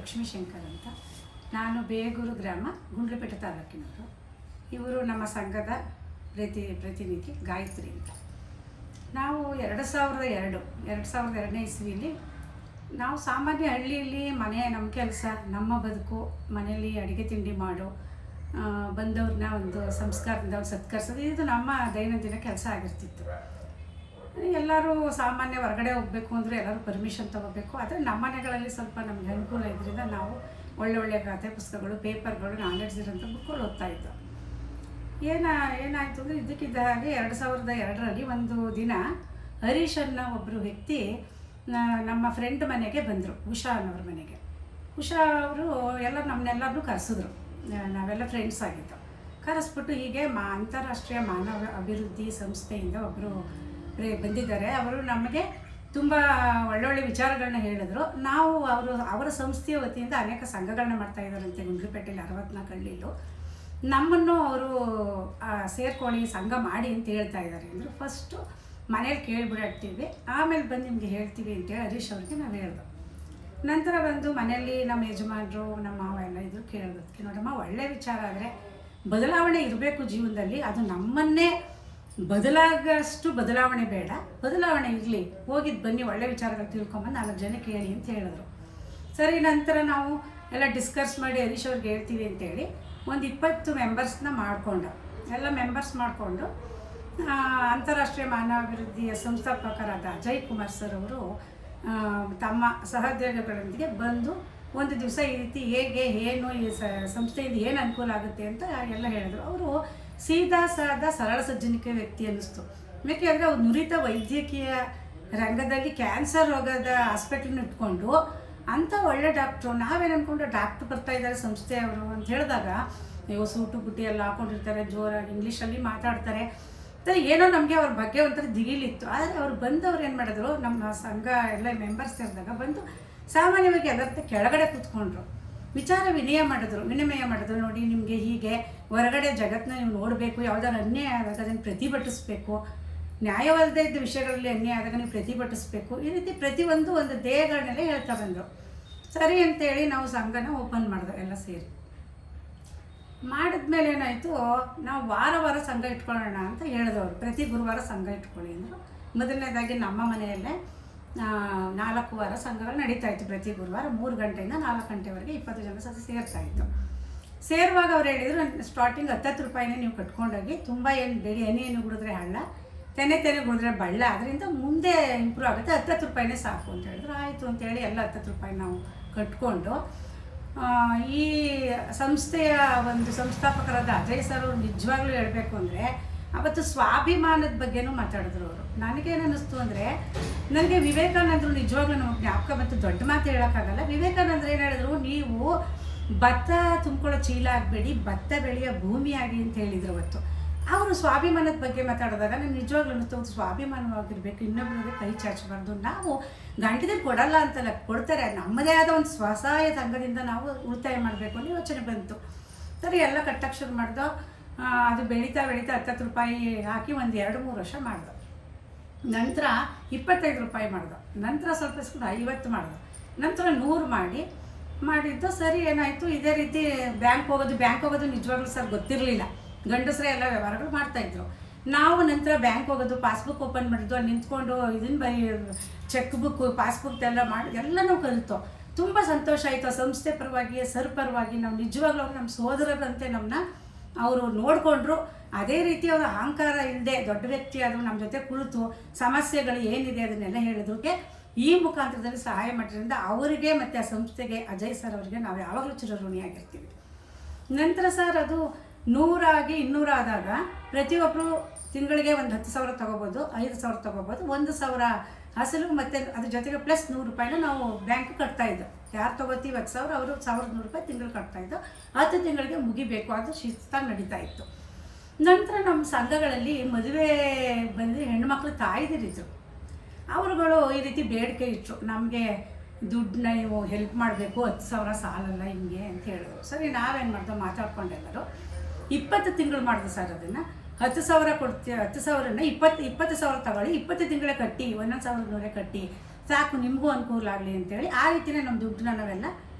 ಲಕ್ಷ್ಮೀಶಂಕರ್ ಅಂತ. ನಾನು ಬೇಗೂರು ಗ್ರಾಮ, ಗುಂಡ್ಲುಪೇಟೆ ತಾಲೂಕಿನವರು. ಇವರು ನಮ್ಮ ಸಂಘದ ಪ್ರತಿನಿಧಿ ಗಾಯತ್ರಿ ಅಂತ. ನಾವು 2002ನೇ ಇಸ್ವಿಯಲ್ಲಿ ನಾವು ಸಾಮಾನ್ಯ ಹಳ್ಳಿಯಲ್ಲಿ ನಮ್ಮ ಕೆಲಸ, ನಮ್ಮ ಬದುಕು, ಮನೆಯಲ್ಲಿ ಅಡುಗೆ ತಿಂಡಿ ಮಾಡು, ಬಂದವ್ರನ್ನ ಒಂದು ಸಂಸ್ಕಾರದಿಂದ ಒಂದು ಸತ್ಕರಿಸೋದು, ಇದು ನಮ್ಮ ದೈನಂದಿನ ಕೆಲಸ ಆಗಿರ್ತಿತ್ತು. ಎಲ್ಲರೂ ಸಾಮಾನ್ಯ ಹೊರಗಡೆ ಹೋಗಬೇಕು ಅಂದರೆ ಎಲ್ಲರೂ ಪರ್ಮಿಷನ್ ತೊಗೋಬೇಕು. ಆದರೆ ನಮ್ಮ ಮನೆಗಳಲ್ಲಿ ಸ್ವಲ್ಪ ನಮಗೆ ಅನುಕೂಲ ಇದರಿಂದ ನಾವು ಒಳ್ಳೊಳ್ಳೆ ಕಥೆ ಪುಸ್ತಕಗಳು, ಪೇಪರ್ಗಳು, ನಾಲೆಡ್ಜ್ ಇರೋಂಥ ಬುಕ್ಗಳು ಓದ್ತಾಯಿದ್ದು. ಏನಾಯಿತು ಅಂದರೆ ಇದಕ್ಕಿದ್ದ ಹಾಗೆ 2002ರಲ್ಲಿ ಒಂದು ದಿನ ಹರೀಶ್ ಅನ್ನೋ ಒಬ್ಬರು ವ್ಯಕ್ತಿ ನಮ್ಮ ಫ್ರೆಂಡ್ ಮನೆಗೆ ಬಂದರು, ಉಷಾ ಅನ್ನೋರ ಮನೆಗೆ. ಉಷಾ ಅವರು ನಮ್ಮನ್ನೆಲ್ಲರನ್ನೂ ಕರೆಸಿದ್ರು, ನಾವೆಲ್ಲ ಫ್ರೆಂಡ್ಸ್ ಆಗಿದ್ದು. ಕರೆಸ್ಬಿಟ್ಟು ಹೀಗೆ ಅಂತಾರಾಷ್ಟ್ರೀಯ ಮಾನವ ಅಭಿವೃದ್ಧಿ ಸಂಸ್ಥೆಯಿಂದ ಒಬ್ಬರು ಬಂದಿದ್ದಾರೆ. ಅವರು ನಮಗೆ ತುಂಬ ಒಳ್ಳೊಳ್ಳೆ ವಿಚಾರಗಳನ್ನ ಹೇಳಿದ್ರು. ನಾವು ಅವರ ಸಂಸ್ಥೆಯ ವತಿಯಿಂದ ಅನೇಕ ಸಂಘಗಳನ್ನ ಮಾಡ್ತಾಯಿದ್ದಾರಂತೆ ಗುಂಡ್ಲುಪೇಟೆಯಲ್ಲಿ 64 ಹಳ್ಳಿಲೂ. ನಮ್ಮನ್ನು ಅವರು ಸೇರ್ಕೊಳ್ಳಿ, ಸಂಘ ಮಾಡಿ ಅಂತ ಹೇಳ್ತಾ ಇದ್ದಾರೆ ಅಂದರು. ಫಸ್ಟು ಮನೇಲಿ ಕೇಳಿಬಿಡ್ತೀವಿ, ಆಮೇಲೆ ಬಂದು ನಿಮಗೆ ಹೇಳ್ತೀವಿ ಅಂತೇಳಿ ಹರೀಶ್ ಅವ್ರಿಗೆ ನಾವು ಹೇಳ್ದು. ನಂತರ ಬಂದು ಮನೆಯಲ್ಲಿ ನಮ್ಮ ಯಜಮಾನರು, ನಮ್ಮ ಮಾವ ಎಲ್ಲ ಇದ್ರು. ಕೇಳೋದಕ್ಕೆ ನೋಡಮ್ಮ, ಒಳ್ಳೆ ವಿಚಾರ ಆದರೆ ಬದಲಾವಣೆ ಇರಬೇಕು ಜೀವನದಲ್ಲಿ, ಅದು ನಮ್ಮನ್ನೇ ಬದಲಾಗಷ್ಟು ಬದಲಾವಣೆ ಬೇಡ, ಬದಲಾವಣೆ ಇರಲಿ, ಹೋಗಿದ್ದು ಬನ್ನಿ, ಒಳ್ಳೆ ವಿಚಾರಗಳು ತಿಳ್ಕೊಂಬಂದು 4 ಜನಕ್ಕೆ ಹೇಳಿ ಅಂತ ಹೇಳಿದ್ರು. ಸರಿ, ನಂತರ ನಾವು ಎಲ್ಲ ಡಿಸ್ಕಸ್ ಮಾಡಿ ಹರೀಶ್ ಅವ್ರಿಗೆ ಹೇಳ್ತೀವಿ ಅಂತೇಳಿ ಒಂದು 20 ಮೆಂಬರ್ಸ್ನ ಎಲ್ಲ ಮೆಂಬರ್ಸ್ ಮಾಡಿಕೊಂಡು ಅಂತಾರಾಷ್ಟ್ರೀಯ ಮಾನವಾಭಿವೃದ್ಧಿಯ ಸಂಸ್ಥಾಪಕರಾದ ಅಜಯ್ ಕುಮಾರ್ ಸರ್ ಅವರು ತಮ್ಮ ಸಹೋದ್ಯೋಗಿಗಳೊಂದಿಗೆ ಬಂದು ಒಂದು ದಿವಸ ಈ ರೀತಿ ಹೇಗೆ ಏನು ಈ ಸಂಸ್ಥೆಯಿಂದ ಏನು ಅನುಕೂಲ ಆಗುತ್ತೆ ಅಂತ ಎಲ್ಲ ಹೇಳಿದ್ರು. ಅವರು ಸೀದಾ ಸಾದಾ ಸರಳ ಸಜ್ಜನಿಕೆ ವ್ಯಕ್ತಿ ಅನ್ನಿಸ್ತು. ಯಾಕೆಂದರೆ ಅವ್ರು ನುರಿತ ವೈದ್ಯಕೀಯ ರಂಗದಲ್ಲಿ ಕ್ಯಾನ್ಸರ್ ರೋಗದ ಹಾಸ್ಪಿಟ್ಲನ್ನ ಇಟ್ಕೊಂಡು ಅಂಥ ಒಳ್ಳೆ ಡಾಕ್ಟ್ರು. ನಾವೇನು ಅಂದ್ಕೊಂಡು ಡಾಕ್ಟ್ರು ಬರ್ತಾಯಿದ್ದಾರೆ ಸಂಸ್ಥೆಯವರು ಅಂತ ಹೇಳಿದಾಗ, ನೀವು ಸೂಟು ಬುಟ್ಟಿ ಎಲ್ಲ ಹಾಕೊಂಡಿರ್ತಾರೆ, ಜೋರಾಗಿ ಇಂಗ್ಲೀಷಲ್ಲಿ ಮಾತಾಡ್ತಾರೆ, ಏನೋ ನಮಗೆ ಅವ್ರ ಬಗ್ಗೆ ಒಂಥರ ದಿಗಿಲಿತ್ತು. ಆದರೆ ಅವ್ರು ಬಂದವ್ರು ಏನು ಮಾಡಿದ್ರು, ನಮ್ಮ ಸಂಘ ಎಲ್ಲ ಮೆಂಬರ್ಸ್ ಸೇರಿದಾಗ ಬಂದು ಸಾಮಾನ್ಯವಾಗಿ ಎಲ್ಲರ ಕೆಳಗಡೆ ಕೂತ್ಕೊಂಡ್ರು, ವಿನಿಮಯ ಮಾಡಿದ್ರು. ನೋಡಿ, ನಿಮಗೆ ಹೀಗೆ ಹೊರಗಡೆ ಜಗತ್ತನ್ನ ನೀವು ನೋಡಬೇಕು, ಯಾವುದಾದ್ರು ಅನ್ಯಾಯ ಆದಾಗ ಅದನ್ನು ಪ್ರತಿಭಟಿಸಬೇಕು, ನ್ಯಾಯವಾಗದೇ ಇದ್ದ ವಿಷಯಗಳಲ್ಲಿ ಅನ್ಯಾಯ ಆದಾಗ ನೀವು ಪ್ರತಿಭಟಿಸಬೇಕು, ಈ ರೀತಿ ಪ್ರತಿಯೊಂದು ಒಂದು ದೇಹಗಳನ್ನೆಲ್ಲ ಹೇಳ್ತಾ ಬಂದರು. ಸರಿ ಅಂತೇಳಿ ನಾವು ಸಂಘನ ಓಪನ್ ಮಾಡಿದ್ರು ಎಲ್ಲ ಸೇರಿ. ಮಾಡಿದ್ಮೇಲೆ ಏನಾಯಿತು, ನಾವು ವಾರ ಸಂಘ ಇಟ್ಕೊಳ್ಳೋಣ ಅಂತ ಹೇಳಿದವರು. ಪ್ರತಿ ಗುರುವಾರ ಸಂಘ ಇಟ್ಕೊಳ್ಳಿ ಅಂದರು. ಮೊದಲನೇದಾಗಿ ನಮ್ಮ ಮನೆಯಲ್ಲೇ 4 ವಾರ ಸಂಘಗಳು ನಡೀತಾಯಿತ್ತು. ಪ್ರತಿ ಗುರುವಾರ 3 ಗಂಟೆಯಿಂದ 4 ಗಂಟೆವರೆಗೆ 20 ಜನ ಸೇರ್ತಾಯಿತ್ತು. ಸೇರುವಾಗ ಅವ್ರು ಹೇಳಿದರು, ಸ್ಟಾರ್ಟಿಂಗ್ 10 ರೂಪಾಯಿನೇ ನೀವು ಕಟ್ಕೊಂಡೋಗಿ, ತುಂಬ ಏನು ಬೇಡಿ, ಏನು ಗುಡಿದ್ರೆ ಹಳ್ಳ, ತೆನೆ ಗುಡಿದ್ರೆ ಬಳ್ಳ, ಅದರಿಂದ ಮುಂದೆ ಇಂಪ್ರೂವ್ ಆಗುತ್ತೆ, 10 ರೂಪಾಯಿನೇ ಸಾಕು ಅಂತ ಹೇಳಿದ್ರು. ಆಯಿತು ಅಂತೇಳಿ ಎಲ್ಲ 10 ರೂಪಾಯಿ ನಾವು ಕಟ್ಕೊಂಡು ಈ ಸಂಸ್ಥೆಯ ಒಂದು ಸಂಸ್ಥಾಪಕರಾದ ಅಜಯ್ ಸರ್ ಅವರು ನಿಜವಾಗ್ಲೂ ಹೇಳಬೇಕು ಅಂದರೆ ಅವತ್ತು ಸ್ವಾಭಿಮಾನದ ಬಗ್ಗೆನೂ ಮಾತಾಡಿದ್ರು ಅವರು. ನನಗೇನು ಅನ್ನಿಸ್ತು ಅಂದರೆ, ನನಗೆ ವಿವೇಕಾನಂದರು ನಿಜವಾಗ್ಲೂ ನಮಗೆ ಜ್ಞಾಪಕ ಮತ್ತು ದೊಡ್ಡ ಮಾತು ಹೇಳೋಕ್ಕಾಗಲ್ಲ. ವಿವೇಕಾನಂದರು ಏನು ಹೇಳಿದ್ರು, ನೀವು ಭತ್ತ ತುಂಬ್ಕೊಳ್ಳೋ ಚೀಲ ಆಗಬೇಡಿ, ಭತ್ತ ಬೆಳೆಯೋ ಭೂಮಿಯಾಗಿ ಅಂತ ಹೇಳಿದ್ರು ಅವತ್ತು. ಅವರು ಸ್ವಾಭಿಮಾನದ ಬಗ್ಗೆ ಮಾತಾಡಿದಾಗ ನಾನು ನಿಜವಾಗ್ಲೂ ಅನ್ನಿಸ್ತು, ಸ್ವಾಭಿಮಾನವಾಗಿರಬೇಕು, ಇನ್ನೊಬ್ಬರಿಗೆ ಕೈ ಚಾಚಬಾರ್ದು. ನಾವು ಗಂಟೆದಲ್ಲಿ ಕೊಡಲ್ಲ ಅಂತಲ್ಲ, ಕೊಡ್ತಾರೆ, ನಮ್ಮದೇ ಆದ ಒಂದು ಸ್ವಸಹಾಯ ಸಂಘದಿಂದ ನಾವು ಉಳಿತಾಯ ಮಾಡಬೇಕು ಅನ್ನೋ ಯೋಚನೆ ಬಂತು. ಸರಿ, ಎಲ್ಲ ಕಟ್ಟಕ್ಕೆ ಶುರು ಮಾಡ್ದೋ. ಅದು ಬೆಳೀತಾ 10 ರೂಪಾಯಿ ಹಾಕಿ ಒಂದು 2-3 ವರ್ಷ ಮಾಡ್ದೋ. ನಂತರ 25 ರೂಪಾಯಿ ಮಾಡ್ದೋ. ನಂತರ ಸ್ವಲ್ಪ 50 ಮಾಡ್ದೋ. ನಂತರ 100 ಮಾಡಿದ್ದು. ಸರಿ, ಏನಾಯಿತು, ಇದೇ ರೀತಿ ಬ್ಯಾಂಕ್ ಹೋಗೋದು ನಿಜವಾಗ್ಲೂ ಸರ್ ಗೊತ್ತಿರಲಿಲ್ಲ. ಗಂಡಸರೇ ಎಲ್ಲ ವ್ಯವಹಾರಗಳು ಮಾಡ್ತಾಯಿದ್ರು. ನಾವು ನಂತರ ಬ್ಯಾಂಕ್ ಹೋಗೋದು, ಪಾಸ್ಬುಕ್ ಓಪನ್ ಮಾಡಿದ್ದು, ಅಲ್ಲಿ ನಿಂತ್ಕೊಂಡು ಇದನ್ನು ಚೆಕ್ ಬುಕ್, ಪಾಸ್ಬುಕ್ ಎಲ್ಲ ನಾವು ಕಲಿತು. ತುಂಬ ಸಂತೋಷ ಆಯಿತು. ಸಂಸ್ಥೆ ಪರವಾಗಿ, ಸರ್ ಪರವಾಗಿ ನಾವು ನಿಜವಾಗ್ಲೂ ನಮ್ಮ ಸೋದರರಂತೆ ನಮ್ಮನ್ನ ಅವರು ನೋಡಿಕೊಂಡ್ರು. ಅದೇ ರೀತಿ ಅವರು ಅಹಂಕಾರ ಇಲ್ಲದೆ ದೊಡ್ಡ ವ್ಯಕ್ತಿ ಆದರೂ ನಮ್ಮ ಜೊತೆ ಕುಳಿತು ಸಮಸ್ಯೆಗಳು ಏನಿದೆ ಅದನ್ನೆಲ್ಲ ಹೇಳಿದ್ರಿಗೆ ಈ ಮುಖಾಂತರದಲ್ಲಿ ಸಹಾಯ ಮಾಡಿದ್ರಿಂದ ಅವರಿಗೆ ಮತ್ತು ಆ ಸಂಸ್ಥೆಗೆ, ಅಜಯ್ ಸರ್ ಅವರಿಗೆ ನಾವು ಯಾವಾಗಲೂ ಚಿರಋಣಿಯಾಗಿರ್ತೀವಿ. ನಂತರ ಸರ್ ಅದು 100 ಆಗಿ 200 ಆದಾಗ ಪ್ರತಿಯೊಬ್ಬರು ತಿಂಗಳಿಗೆ ಒಂದು 10,000 ತೊಗೋಬೋದು, 5,000 ತೊಗೋಬೋದು, 1,000 ಅಸಲು ಮತ್ತು ಅದ್ರ ಜೊತೆಗೆ ಪ್ಲಸ್ 100 ರೂಪಾಯಿನ ನಾವು ಬ್ಯಾಂಕ್ ಕಟ್ತಾಯಿದ್ದು. ಯಾರು ತೊಗೋತೀವಿ 10,000, ಅವರು 1,100 ರೂಪಾಯಿ ತಿಂಗಳು ಕಟ್ತಾಯಿದ್ದು. 10 ತಿಂಗಳಿಗೆ ಮುಗಿಬೇಕು, ಅದು ಶಿಸ್ತಾಗಿ ನಡೀತಾ ಇತ್ತು. ನಂತರ ನಮ್ಮ ಸಂಘಗಳಲ್ಲಿ ಮದುವೆ ಬಂದು ಹೆಣ್ಮಕ್ಳು ತಾಯಿದಿರಿದ್ರು. ಅವರುಗಳು ಈ ರೀತಿ ಬೇಡಿಕೆ ಇಟ್ಟರು, ನಮಗೆ ದುಡ್ಡನ್ನ ನೀವು ಹೆಲ್ಪ್ ಮಾಡಬೇಕು, 10,000 ಸಾಲಲ್ಲ ಹಿಂಗೆ ಅಂತ ಹೇಳಿದ್ರು. ಸರಿ, ನಾವೇನು ಮಾಡ್ದೋ ಮಾತಾಡ್ಕೊಂಡೆಲ್ಲರೂ 20 ತಿಂಗಳು ಮಾಡಿದ್ರು ಸರ್. ಅದನ್ನು 10,000 ಕೊಡ್ತೀವಿ, 10,000ನ 20,000 ತಗೊಳ್ಳಿ, 20 ತಿಂಗಳೇ ಕಟ್ಟಿ, 1,100 ಕಟ್ಟಿ, ಸಾಕು, ನಿಮಗೂ ಅನುಕೂಲ ಆಗಲಿ ಅಂತೇಳಿ ಆ ರೀತಿಯೇ ನಮ್ಮ ದುಡ್ಡನ್ನ ನಾವೆಲ್ಲ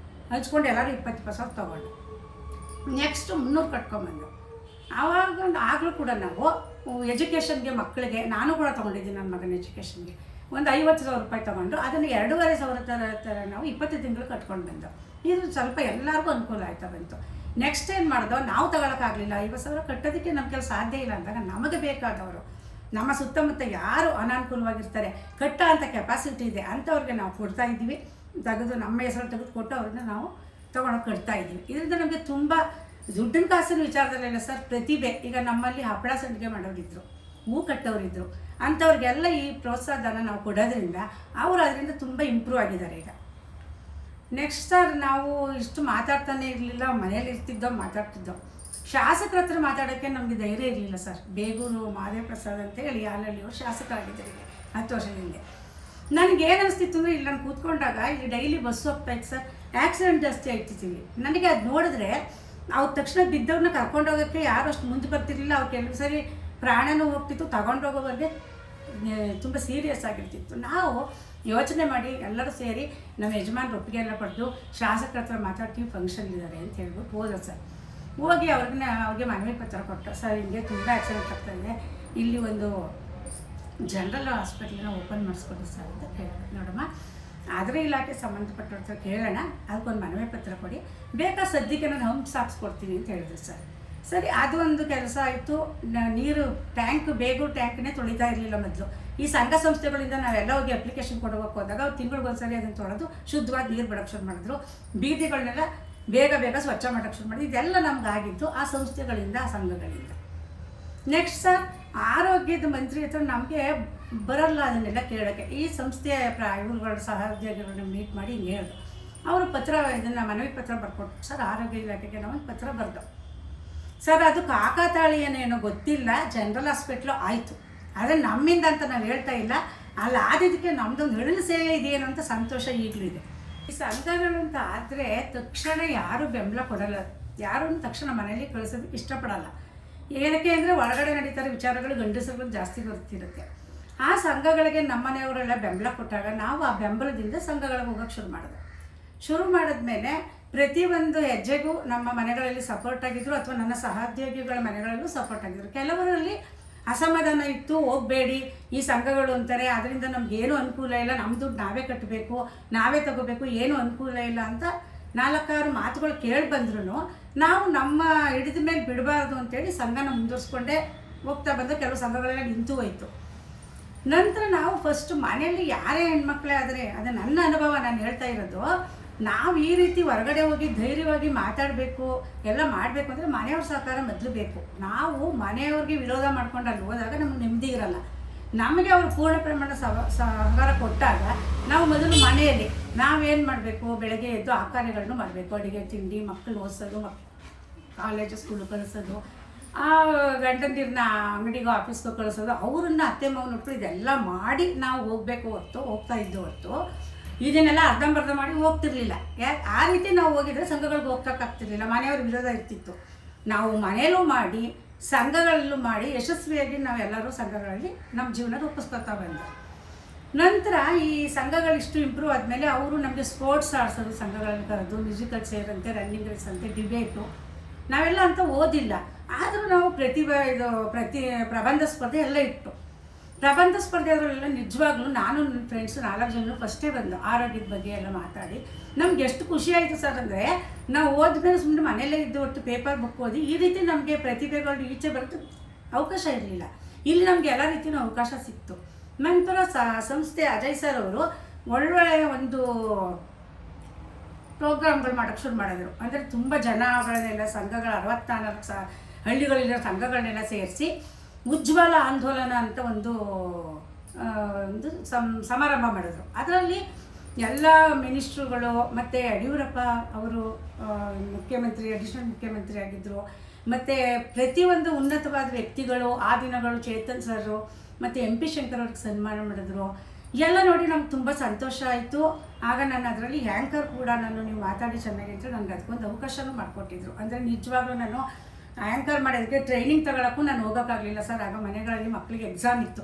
ಹಂಚ್ಕೊಂಡು ಎಲ್ಲರೂ 20,000 ತೊಗೊಂಡು ನೆಕ್ಸ್ಟು 300 ಕಟ್ಕೊಂಬಂದು ಆವಾಗ ಆಗಲೂ ಕೂಡ ನಾವು ಎಜುಕೇಷನ್ಗೆ ಮಕ್ಕಳಿಗೆ ನಾನು ಕೂಡ ತೊಗೊಂಡಿದ್ದೀನಿ ನನ್ನ ಮಗನ ಎಜುಕೇಷನ್ಗೆ ಒಂದು 50,000 ರೂಪಾಯಿ ತೊಗೊಂಡು ಅದನ್ನು 2,500 ಥರ ನಾವು 20 ತಿಂಗಳು ಕಟ್ಕೊಂಡು ಬಂದು ಇದು ಸ್ವಲ್ಪ ಎಲ್ಲರಿಗೂ ಅನುಕೂಲ ಆಯ್ತಾ ಬಂತು. ನೆಕ್ಸ್ಟ್ ಏನು ಮಾಡಿದೋ ನಾವು ತಗೊಳಕ್ಕಾಗಲಿಲ್ಲ, 50,000 ಕಟ್ಟೋದಕ್ಕೆ ನಮ್ಮ ಕೆಲಸ ಸಾಧ್ಯ ಇಲ್ಲ ಅಂದಾಗ ನಮಗೆ ಬೇಕಾದವರು ನಮ್ಮ ಸುತ್ತಮುತ್ತ ಯಾರು ಅನಾನುಕೂಲವಾಗಿರ್ತಾರೆ ಕಟ್ಟ ಅಂತ ಕೆಪಾಸಿಟಿ ಇದೆ ಅಂಥವ್ರಿಗೆ ನಾವು ಕೊಡ್ತಾ ಇದ್ದೀವಿ, ತೆಗೆದು ನಮ್ಮ ಹೆಸರು ತೆಗೆದು ಕೊಟ್ಟು ಅವ್ರನ್ನ ನಾವು ತೊಗೊಂಡೋಗಿ ಕಟ್ತಾ ಇದ್ದೀವಿ. ಇದರಿಂದ ನಮಗೆ ತುಂಬ ದುಡ್ಡಿನ ಕಾಸಿನ ವಿಚಾರದಲ್ಲಿಲ್ಲ ಸರ್, ಪ್ರತಿಭೆ. ಈಗ ನಮ್ಮಲ್ಲಿ ಹಪ್ಪಳ ಸಂಡಿಗೆ ಮಾಡೋರಿದ್ರು, ಹೂ ಕಟ್ಟೋರಿದ್ರು, ಅಂಥವ್ರಿಗೆಲ್ಲ ಈ ಪ್ರೋತ್ಸಾಹಧನ ನಾವು ಕೊಡೋದ್ರಿಂದ ಅವರು ಅದರಿಂದ ತುಂಬ ಇಂಪ್ರೂವ್ ಆಗಿದ್ದಾರೆ. ಈಗ ನೆಕ್ಸ್ಟ್ ಸರ್ ನಾವು ಇಷ್ಟು ಮಾತಾಡ್ತಾನೆ ಇರಲಿಲ್ಲ, ಮನೇಲಿ ಇರ್ತಿದ್ದೋ ಮಾತಾಡ್ತಿದ್ದೋ. ಶಾಸಕರ ಹತ್ರ ಮಾತಾಡೋಕ್ಕೆ ನಮಗೆ ಧೈರ್ಯ ಇರಲಿಲ್ಲ ಸರ್. ಬೇಗೂರು ಮಹದೇವ ಪ್ರಸಾದ್ ಅಂತ ಹೇಳಿ ಹಾಲಳ್ಳಿಯವರು ಶಾಸಕರಾಗಿದ್ದಾರೆ 10 ವರ್ಷದ ಹಿಂದೆ. ನನಗೇನು ಅನಿಸ್ತಿತ್ತು ಅಂದರೆ ಇಲ್ಲಿ ನಾನು ಕೂತ್ಕೊಂಡಾಗ ಇಲ್ಲಿ ಡೈಲಿ ಬಸ್ ಹೋಗ್ತಾಯಿತ್ತು ಸರ್, ಆ್ಯಕ್ಸಿಡೆಂಟ್ ಜಾಸ್ತಿ ಆಗ್ತಿದ್ದೀವಿ. ನನಗೆ ಅದು ನೋಡಿದ್ರೆ ಅವ್ರ ತಕ್ಷಣ ಬಿದ್ದವ್ರನ್ನ ಕರ್ಕೊಂಡೋಗೋಕ್ಕೆ ಯಾರು ಅಷ್ಟು ಮುಂದೆ ಬರ್ತಿರ್ಲಿಲ್ಲ. ಅವ್ರು ಕೆಲವು ಸರಿ ಪ್ರಾಣನೂ ಹೋಗ್ತಿತ್ತು, ತಗೊಂಡೋಗೋವರೆಗೆ ತುಂಬ ಸೀರಿಯಸ್ ಆಗಿರ್ತಿತ್ತು. ನಾವು ಯೋಚನೆ ಮಾಡಿ ಎಲ್ಲರೂ ಸೇರಿ ನಮ್ಮ ಯಜಮಾನ್ರ ಒಪ್ಪಿಗೆ ಎಲ್ಲ ಪಡೆದು ಶಾಸಕರ ಹತ್ರ ಮಾತಾಡ್ತೀವಿ, ಫಂಕ್ಷನ್ ಇದ್ದಾರೆ ಅಂತ ಹೇಳ್ಬಿಟ್ಟು ಹೋದ ಸರ್. ಹೋಗಿ ಅವ್ರಿಗೆ ಮನವಿ ಪತ್ರ ಕೊಟ್ಟು, ಸರ್ ಹಿಂಗೆ ತುಂಬ ಆ್ಯಕ್ಸಿಡೆಂಟ್ ಆಗ್ತಾಯಿದೆ, ಇಲ್ಲಿ ಒಂದು ಜನರಲ್ ಹಾಸ್ಪಿಟ್ಲನ್ನ ಓಪನ್ ಮಾಡಿಸ್ಕೊಡಿ ಸರ್ ಅಂತ ಕೇಳಿದೆ. ನೋಡಮ್ಮ ಅದರ ಇಲಾಖೆ ಸಂಬಂಧಪಟ್ಟ ಹತ್ರ ಕೇಳೋಣ, ಅದಕ್ಕೊಂದು ಮನವಿ ಪತ್ರ ಕೊಡಿ, ಬೇಕಾ ಸದ್ಯಕ್ಕೆ ನಾನು ಹಂಪ್ಸ್ ಹಾಕ್ಸ್ಕೊಡ್ತೀನಿ ಅಂತ ಹೇಳಿದ್ರು ಸರ್. ಸರಿ, ಅದು ಒಂದು ಕೆಲಸ ಆಯಿತು. ನೀರು ಟ್ಯಾಂಕ್, ಬೇಗೂರು ಟ್ಯಾಂಕ್ನೇ ತೊಳಿತಾ ಇರಲಿಲ್ಲ ಮೊದಲು. ಈ ಸಂಘ ಸಂಸ್ಥೆಗಳಿಂದ ನಾವೆಲ್ಲ ಹೋಗಿ ಅಪ್ಲಿಕೇಶನ್ ಕೊಡೋಕೆ ಹೋದಾಗ ಅವ್ರು ತಿಂಗಳಿಗೊಂದ್ಸರಿ ಅದನ್ನು ತೊಳೆದು ಶುದ್ಧವಾದ ನೀರು ಬಿಡೋಕ್ಕೆ ಶುರು ಮಾಡಿದ್ರು. ಬೀದಿಗಳನ್ನೆಲ್ಲ ಬೇಗ ಸ್ವಚ್ಛ ಮಾಡೋಕ್ಕೆ ಶುರು ಮಾಡಿದ್ರು. ಇದೆಲ್ಲ ನಮಗಾಗಿದ್ದು ಆ ಸಂಸ್ಥೆಗಳಿಂದ, ಆ ಸಂಘಗಳಿಂದ. ನೆಕ್ಸ್ಟ್ ಸರ್, ಆರೋಗ್ಯದ ಮಂತ್ರಿ ಹತ್ರ ನಮಗೆ ಬರಲ್ಲ ಅದನ್ನೆಲ್ಲ ಕೇಳೋಕ್ಕೆ. ಈ ಸಂಸ್ಥೆಯ ಇವುಗಳ ಸಹೋದ್ಯೋಗಿಗಳನ್ನ ಮೀಟ್ ಮಾಡಿ ಹಿಂಗೆ ಹೇಳಿದ್ರು. ಅವರು ಇದನ್ನು ಮನವಿ ಪತ್ರ ಬರ್ಕೊಟ್ಟು ಸರ್, ಆರೋಗ್ಯ ಇಲಾಖೆಗೆ ನಾವೊಂದು ಪತ್ರ ಬರೆದು ಸರ್, ಅದು ಕಾಕಾತಾಳಿಯನೇನೋ ಗೊತ್ತಿಲ್ಲ, ಜನರಲ್ ಹಾಸ್ಪಿಟ್ಲು ಆಯಿತು, ಆದರೆ ನಮ್ಮಿಂದ ಅಂತ ನಾವು ಹೇಳ್ತಾ ಇಲ್ಲ, ಅಲ್ಲಿ ಆದಿದ್ದಕ್ಕೆ ನಮ್ಮದೊಂದು ಹಿಡಿಲು ಸೇವೆ ಇದೆಯೇನೋ ಅಂತ ಸಂತೋಷ ಈಗಲೂ ಇದೆ. ಈ ಸಂಘಗಳು ಅಂತ ಆದರೆ ತಕ್ಷಣ ಯಾರೂ ಬೆಂಬಲ ಕೊಡಲ್ಲ, ಯಾರೂ ತಕ್ಷಣ ಮನೆಯಲ್ಲಿ ಕಳಿಸೋದಕ್ಕೆ ಇಷ್ಟಪಡಲ್ಲ. ಏನಕ್ಕೆ ಅಂದರೆ ಒಳಗಡೆ ನಡೀತಾರೆ ವಿಚಾರಗಳು, ಗಂಡಸರುಗಳು ಜಾಸ್ತಿ ಗೊತ್ತಿರುತ್ತೆ. ಆ ಸಂಘಗಳಿಗೆ ನಮ್ಮ ಮನೆಯವರೆಲ್ಲ ಬೆಂಬಲ ಕೊಟ್ಟಾಗ ನಾವು ಆ ಬೆಂಬಲದಿಂದ ಸಂಘಗಳಿಗೆ ಹೋಗೋಕ್ಕೆ ಶುರು ಮಾಡಿದ್ಮೇಲೆ ಪ್ರತಿಯೊಂದು ಹೆಜ್ಜೆಗೂ ನಮ್ಮ ಮನೆಗಳಲ್ಲಿ ಸಪೋರ್ಟ್ ಆಗಿದ್ದರು, ಅಥವಾ ನನ್ನ ಸಹೋದ್ಯೋಗಿಗಳ ಮನೆಗಳಲ್ಲೂ ಸಪೋರ್ಟ್ ಆಗಿದ್ದರು. ಕೆಲವರಲ್ಲಿ ಅಸಮಾಧಾನ ಇತ್ತು, ಹೋಗಬೇಡಿ ಈ ಸಂಘಗಳು ಅಂತಾರೆ, ಅದರಿಂದ ನಮಗೇನು ಅನುಕೂಲ ಇಲ್ಲ, ನಮ್ಮ ದುಡ್ಡು ನಾವೇ ಕಟ್ಟಬೇಕು, ನಾವೇ ತಗೋಬೇಕು, ಏನೂ ಅನುಕೂಲ ಇಲ್ಲ ಅಂತ 4-6 ಮಾತುಗಳು ಕೇಳಿ ಬಂದ್ರೂ ನಾವು ನಮ್ಮ ಹಿಡಿದ ಮೇಲೆ ಬಿಡಬಾರ್ದು ಅಂತೇಳಿ ಸಂಘನ ಮುಂದುವರಿಸ್ಕೊಂಡೇ ಹೋಗ್ತಾ ಬಂದು ಕೆಲವು ಸಂಘಗಳೆಲ್ಲ ನಿಂತು ಹೋಯಿತು. ನಂತರ ನಾವು ಫಸ್ಟ್ ಮನೆಯಲ್ಲಿ ಯಾರೇ ಹೆಣ್ಮಕ್ಳೇ ಆದರೆ, ಅದು ನನ್ನ ಅನುಭವ, ನಾನು ಹೇಳ್ತಾ ಇರೋದು, ನಾವು ಈ ರೀತಿ ಹೊರಗಡೆ ಹೋಗಿ ಧೈರ್ಯವಾಗಿ ಮಾತಾಡಬೇಕು, ಎಲ್ಲ ಮಾಡಬೇಕು ಅಂದರೆ ಮನೆಯವ್ರ ಸಹಕಾರ ಮೊದಲು ಬೇಕು. ನಾವು ಮನೆಯವ್ರಿಗೆ ವಿರೋಧ ಮಾಡ್ಕೊಂಡು ಅಲ್ಲಿ ಹೋದಾಗ ನಮಗೆ ನೆಮ್ಮದಿ ಇರಲ್ಲ. ನಮಗೆ ಅವರು ಪೂರ್ಣ ಪ್ರಮಾಣ ಸಹಕಾರ ಕೊಟ್ಟಾಗ ನಾವು ಮೊದಲು ಮನೆಯಲ್ಲಿ ನಾವೇನು ಮಾಡಬೇಕು, ಬೆಳಗ್ಗೆ ಎದ್ದು ಆ ಕಾರ್ಯಗಳನ್ನು ಮಾಡಬೇಕು, ಅಡುಗೆ ತಿಂಡಿ, ಮಕ್ಕಳು ಓದಿಸೋದು, ಕಾಲೇಜು ಸ್ಕೂಲು ಕಳಿಸೋದು, ಆ ಗಂಡಂದಿರನ್ನ ಅಂಗಡಿಗೂ ಆಫೀಸ್ಗೂ ಕಳಿಸೋದು, ಅವ್ರನ್ನ ಅತ್ತೆ ಮಾವನ ಒಟ್ಟು ಇದೆಲ್ಲ ಮಾಡಿ ನಾವು ಹೋಗಬೇಕು ಹೋಗ್ತಾ ಇದ್ದು ಹೊತ್ತು ಇದನ್ನೆಲ್ಲ ಅರ್ಧಂಬರ್ಧ ಮಾಡಿ ಹೋಗ್ತಿರ್ಲಿಲ್ಲ. ಯಾಕೆ ಆ ರೀತಿ ನಾವು ಹೋಗಿದ್ರೆ ಸಂಘಗಳಿಗೆ ಹೋಗ್ತಕ್ಕಾಗ್ತಿರ್ಲಿಲ್ಲ, ಮನೆಯವ್ರ ವಿರೋಧ ಇರ್ತಿತ್ತು. ನಾವು ಮನೆಯಲ್ಲೂ ಮಾಡಿ ಸಂಘಗಳಲ್ಲೂ ಮಾಡಿ ಯಶಸ್ವಿಯಾಗಿ ನಾವೆಲ್ಲರೂ ಸಂಘಗಳಲ್ಲಿ ನಮ್ಮ ಜೀವನ ರೂಪಿಸ್ಕೊತಾ ಬಂದು. ನಂತರ ಈ ಸಂಘಗಳಿಷ್ಟು ಇಂಪ್ರೂವ್ ಆದಮೇಲೆ ಅವರು ನಮಗೆ ಸ್ಪೋರ್ಟ್ಸ್ ಆಡಿಸೋದು, ಸಂಘಗಳಲ್ಲಿ ಕರೆದು ಮ್ಯೂಸಿಕಲ್ ಚೇರ್ ಅಂತೆ, ರನ್ನಿಂಗ್ ರೇಸ್ ಅಂತೆ, ಡಿಬೇಟು, ನಾವೆಲ್ಲ ಅಂತ ಓದಿಲ್ಲ, ಆದರೂ ನಾವು ಪ್ರಬಂಧ ಸ್ಪರ್ಧೆ ಎಲ್ಲ ಇಟ್ಟು ಪ್ರಬಂಧ ಸ್ಪರ್ಧೆ ಅದರಲ್ಲೆಲ್ಲ ನಿಜವಾಗ್ಲೂ ನಾನು ನನ್ನ ಫ್ರೆಂಡ್ಸು 4 ಜನ ಫಸ್ಟೇ ಬಂದು ಆರೋಗ್ಯದ ಬಗ್ಗೆ ಎಲ್ಲ ಮಾತಾಡಿ ನಮ್ಗೆ ಎಷ್ಟು ಖುಷಿ ಆಯಿತು ಸರ್. ಅಂದರೆ ನಾವು ಓದ್ಮೇಲೆ ಸುಮ್ಮನೆ ಮನೆಯಲ್ಲೇ ಇದ್ದು ಒಟ್ಟು ಪೇಪರ್ ಬುಕ್ ಓದಿ ಈ ರೀತಿ ನಮಗೆ ಪ್ರತಿಭೆಗಳು ಈಚೆ ಬರೋದು ಅವಕಾಶ ಇರಲಿಲ್ಲ. ಇಲ್ಲಿ ನಮಗೆ ಎಲ್ಲ ರೀತಿಯೂ ಅವಕಾಶ ಸಿಕ್ತು. ನಂತರ ಸಂಸ್ಥೆ ಅಜಯ್ ಸರ್ ಅವರು ಒಳ್ಳೊಳ್ಳೆಯ ಒಂದು ಪ್ರೋಗ್ರಾಮ್ಗಳು ಮಾಡೋಕ್ಕೆ ಶುರು ಮಾಡಿದ್ರು. ಅಂದರೆ ತುಂಬ ಜನಗಳನ್ನೆಲ್ಲ ಸಂಘಗಳ 64 ಹಳ್ಳಿಗಳಿರೋ ಸಂಘಗಳನ್ನೆಲ್ಲ ಸೇರಿಸಿ ಉಜ್ವಲ ಆಂದೋಲನ ಅಂತ ಒಂದು ಸಮಾರಂಭ ಮಾಡಿದ್ರು. ಅದರಲ್ಲಿ ಎಲ್ಲ ಮಿನಿಸ್ಟ್ರುಗಳು ಮತ್ತು ಯಡಿಯೂರಪ್ಪ ಅವರು ಮುಖ್ಯಮಂತ್ರಿ, ಅಡಿಷನಲ್ ಮುಖ್ಯಮಂತ್ರಿ ಆಗಿದ್ದರು. ಮತ್ತು ಪ್ರತಿಯೊಂದು ಉನ್ನತವಾದ ವ್ಯಕ್ತಿಗಳು ಆ ದಿನಗಳು, ಚೇತನ್ ಸರು ಮತ್ತು MP ಶಂಕರ್ ಅವ್ರಿಗೆ ಸನ್ಮಾನ ಮಾಡಿದ್ರು. ಎಲ್ಲ ನೋಡಿ ನಮ್ಗೆ ತುಂಬ ಸಂತೋಷ ಆಯಿತು. ಆಗ ನಾನು ಅದರಲ್ಲಿ ಆ್ಯಂಕರ್ ಕೂಡ ನೀವು ಮಾತಾಡಿ ಚೆನ್ನಾಗಿ ಅಂತ ನನಗೆ ಅದಕ್ಕೊಂದು ಅವಕಾಶನೂ ಮಾಡಿಕೊಟ್ಟಿದ್ರು. ಅಂದರೆ ನಿಜವಾಗ್ಲೂ ನಾನು ಆ್ಯಂಕರ್ ಮಾಡೋದಕ್ಕೆ ಟ್ರೈನಿಂಗ್ ತಗೊಳ್ಳೋಕ್ಕೂ ನಾನು ಹೋಗೋಕ್ಕಾಗಲಿಲ್ಲ ಸರ್. ಆಗ ಮನೆಗಳಲ್ಲಿ ಮಕ್ಕಳಿಗೆ ಎಕ್ಸಾಮ್ ಇತ್ತು.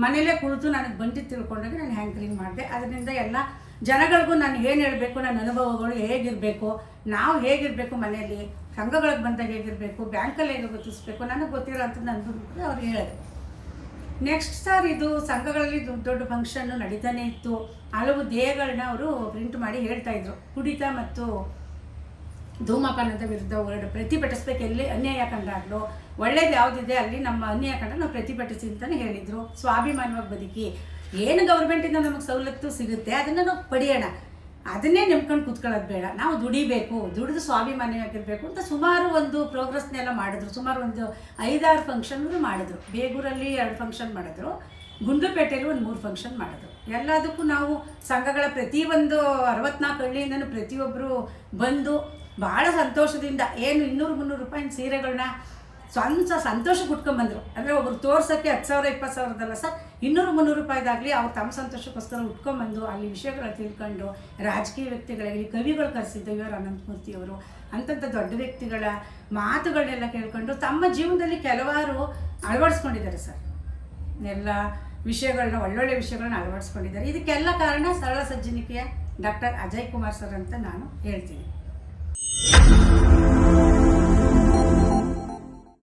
ಮನೇಲೇ ಕುಳಿತು ನನಗೆ ಬಂದಿದ್ದು ತಿಳ್ಕೊಂಡಾಗ ನಾನು ಹ್ಯಾಂಕರಿಂಗ್ ಮಾಡಿದೆ. ಅದರಿಂದ ಎಲ್ಲ ಜನಗಳಿಗೂ ನಾನು ಏನು ಹೇಳಬೇಕು, ನನ್ನ ಅನುಭವಗಳು ಹೇಗಿರಬೇಕು, ನಾವು ಹೇಗಿರಬೇಕು, ಮನೆಯಲ್ಲಿ ಸಂಘಗಳಿಗೆ ಬಂದಾಗ ಹೇಗಿರಬೇಕು, ಬ್ಯಾಂಕಲ್ಲಿ ಹೇಗೆ ಗುರುತಿಸ್ಬೇಕು, ನನಗೆ ಗೊತ್ತಿರೋ ಅಂಥದ್ದು ನನಗೆ ಅವ್ರು ಹೇಳಿದೆ. ನೆಕ್ಸ್ಟ್ ಸರ್, ಇದು ಸಂಘಗಳಲ್ಲಿ ದೊಡ್ಡ ದೊಡ್ಡ ಫಂಕ್ಷನ್ನು ನಡೀತಾನೆ ಇತ್ತು. ಹಲವು ದೇಹಗಳನ್ನ ಅವರು ಪ್ರಿಂಟ್ ಮಾಡಿ ಹೇಳ್ತಾಯಿದ್ರು. ಕುಡಿತ ಮತ್ತು ಧೂಮಪಾನದ ವಿರುದ್ಧ ಪ್ರತಿಭಟಿಸ್ಬೇಕು, ಎಲ್ಲಿ ಅನ್ಯಾಯ ಕಂಡಾಗಲೂ ಒಳ್ಳೇದು ಯಾವುದಿದೆ ಅಲ್ಲಿ ನಮ್ಮ ಅನ್ಯಾಯ ಕಂಡ ನಾವು ಪ್ರತಿಭಟಿಸಿ ಅಂತಲೇ ಹೇಳಿದರು. ಸ್ವಾಭಿಮಾನವಾಗಿ ಬದುಕಿ, ಏನು ಗೌರ್ಮೆಂಟಿಂದ ನಮಗೆ ಸವಲತ್ತು ಸಿಗುತ್ತೆ ಅದನ್ನು ನಾವು ಪಡೆಯೋಣ, ಅದನ್ನೇ ನಂಬ್ಕೊಂಡು ಕೂತ್ಕೊಳ್ಳೋದು ಬೇಡ, ನಾವು ದುಡಿಬೇಕು, ದುಡಿದು ಸ್ವಾಭಿಮಾನಿಯಾಗಿರಬೇಕು ಅಂತ ಸುಮಾರು ಒಂದು ಪ್ರೋಗ್ರೆಸ್ನೆಲ್ಲ ಮಾಡಿದ್ರು. ಸುಮಾರು ಒಂದು 5-6 ಫಂಕ್ಷನ್ಗಳು ಮಾಡಿದ್ರು. ಬೇಗೂರಲ್ಲಿ 2 ಫಂಕ್ಷನ್ ಮಾಡಿದ್ರು, ಗುಂಡ್ಲುಪೇಟೆಯಲ್ಲಿ ಒಂದು 3 ಫಂಕ್ಷನ್ ಮಾಡಿದ್ರು. ಎಲ್ಲದಕ್ಕೂ ನಾವು ಸಂಘಗಳ ಪ್ರತಿಯೊಂದು 64 ಹಳ್ಳಿಯಿಂದನೂ ಪ್ರತಿಯೊಬ್ಬರು ಬಂದು ಭಾಳ ಸಂತೋಷದಿಂದ ಏನು 200-300 ರೂಪಾಯಿ ಸೀರೆಗಳನ್ನ ಸಂತೋಷಕ್ಕೆ ಉಟ್ಕೊಂಡ್ಬಂದರು. ಅಂದರೆ ಒಬ್ರು ತೋರ್ಸೋಕ್ಕೆ 10,000-20,000ದಲ್ಲ ಸರ್, 200-300 ರೂಪಾಯಿದಾಗಲಿ ಅವ್ರು ತಮ್ಮ ಸಂತೋಷಕ್ಕೋಸ್ಕರ ಉಟ್ಕೊಂಡ್ಬಂದು ಅಲ್ಲಿ ವಿಷಯಗಳ ತಿಳ್ಕೊಂಡು, ರಾಜಕೀಯ ವ್ಯಕ್ತಿಗಳಿಗೆ ಕವಿಗಳು ಕರೆಸಿದ್ದು ವಿ ಆರ್ ಅನಂತಮೂರ್ತಿಯವರು, ಅಂಥಂಥ ದೊಡ್ಡ ವ್ಯಕ್ತಿಗಳ ಮಾತುಗಳನ್ನೆಲ್ಲ ಕೇಳ್ಕೊಂಡು ತಮ್ಮ ಜೀವನದಲ್ಲಿ ಕೆಲವಾರು ಅಳವಡಿಸ್ಕೊಂಡಿದ್ದಾರೆ ಸರ್. ಎಲ್ಲ ವಿಷಯಗಳನ್ನ, ಒಳ್ಳೊಳ್ಳೆ ವಿಷಯಗಳನ್ನ ಅಳವಡಿಸ್ಕೊಂಡಿದ್ದಾರೆ. ಇದಕ್ಕೆಲ್ಲ ಕಾರಣ ಸರಳ ಸಜ್ಜನಿಕೆಯ ಡಾಕ್ಟರ್ ಅಜಯ್ ಕುಮಾರ್ ಸರ್ ಅಂತ ನಾನು ಹೇಳ್ತೀನಿ.